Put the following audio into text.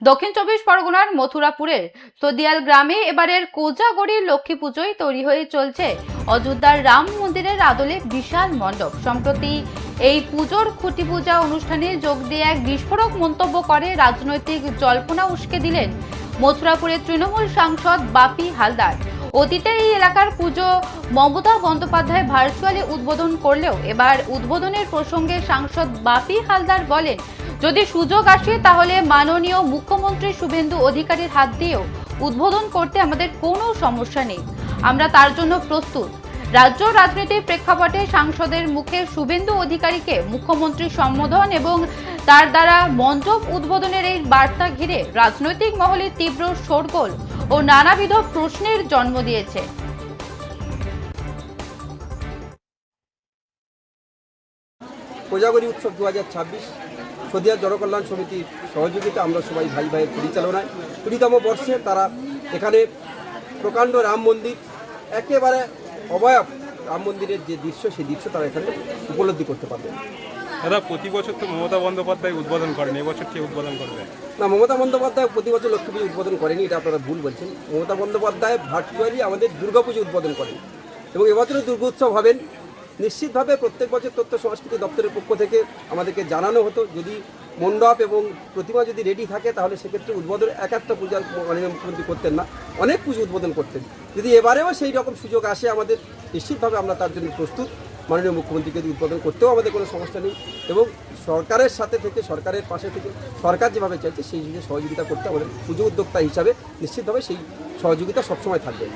দক্ষিণ চব্বিশ পরগনার মথুরাপুরের সদিয়াল গ্রামে এবারের কোজাগরীর লক্ষ্মী পুজোয় তৈরি হয়ে চলছে অযোধ্যার রাম মন্দিরের আদলে বিশাল মণ্ডপ। সম্প্রতি এই পুজোর খুঁটি পূজা অনুষ্ঠানে যোগ দিয়ে এক বিস্ফোরক মন্তব্য করে রাজনৈতিক জল্পনা উস্কে দিলেন মথুরাপুরের তৃণমূল সাংসদ বাপি হালদার। অতীতে এই এলাকার পুজো মমতা বন্দ্যোপাধ্যায় ভার্চুয়ালি উদ্বোধন করলেও এবার উদ্বোধনের প্রসঙ্গে সাংসদ বাপি হালদার বলেন, যদি সুযোগ আসে তাহলে মাননীয় মুখ্যমন্ত্রী শুভেন্দু অধিকারীর হাত দিয়েও উদ্বোধন করতে আমাদের কোনো সমস্যা নেই, আমরা তার জন্য প্রস্তুত। রাজ্য রাজনীতির প্রেক্ষাপটে সাংসদের মুখে শুভেন্দু অধিকারীকে মুখ্যমন্ত্রী সম্বোধন এবং তার দ্বারা মণ্ডপ উদ্বোধনের এই বার্তা ঘিরে রাজনৈতিক মহলে তীব্র শোরগোল ও নানাবিধ প্রশ্নের জন্ম দিয়েছে। কোজাগরী উৎসব 2026 সদিয়া জনকল্যাণ সমিতির সহযোগিতা আমরা সবাই ভাই ভাইয়ের পরিচালনায় 20তম বর্ষে তারা এখানে প্রকাণ্ড রাম মন্দির, একেবারে অবয়ব রাম মন্দিরের যে দৃশ্য, সেই দৃশ্য তারা এখানে উপলব্ধি করতে পারবেন। দাদা, প্রতি বছর তো মমতা বন্দ্যোপাধ্যায় উদ্বোধন করেন, এবছর কে উদ্বোধন করবে? না, মমতা বন্দ্যোপাধ্যায় প্রতি বছর লক্ষ্মী পুজো উদ্বোধন করেনি, এটা আপনারা ভুল বলছেন। মমতা বন্দ্যোপাধ্যায় ভার্চুয়ালি আমাদের দুর্গাপুজো উদ্বোধন করেন এবং এবছরও দুর্গোৎসব হবেন। নিশ্চিতভাবে প্রত্যেক বছর তথ্য সংস্কৃতি দপ্তরের পক্ষ থেকে আমাদেরকে জানানো হতো, যদি মণ্ডপ এবং প্রতিমা যদি রেডি থাকে তাহলে সেক্ষেত্রে উদ্বোধন একটা পূজা মাননীয় মুখ্যমন্ত্রী করতেন না, অনেক পুজো উদ্বোধন করতেন। যদি এবারেও সেই রকম সুযোগ আসে আমাদের, নিশ্চিতভাবে আমরা তার জন্য প্রস্তুত। মাননীয় মুখ্যমন্ত্রীকে উদ্বোধন করতেও আমাদের কোনো সমস্যা নেই এবং সরকারের সাথে থেকে, সরকারের পাশে থেকে সরকার যেভাবে চাইছে সেই সহযোগিতা করতে আমাদের পুজো উদ্যোক্তা হিসাবে নিশ্চিতভাবে সেই সহযোগিতা সবসময় থাকবে।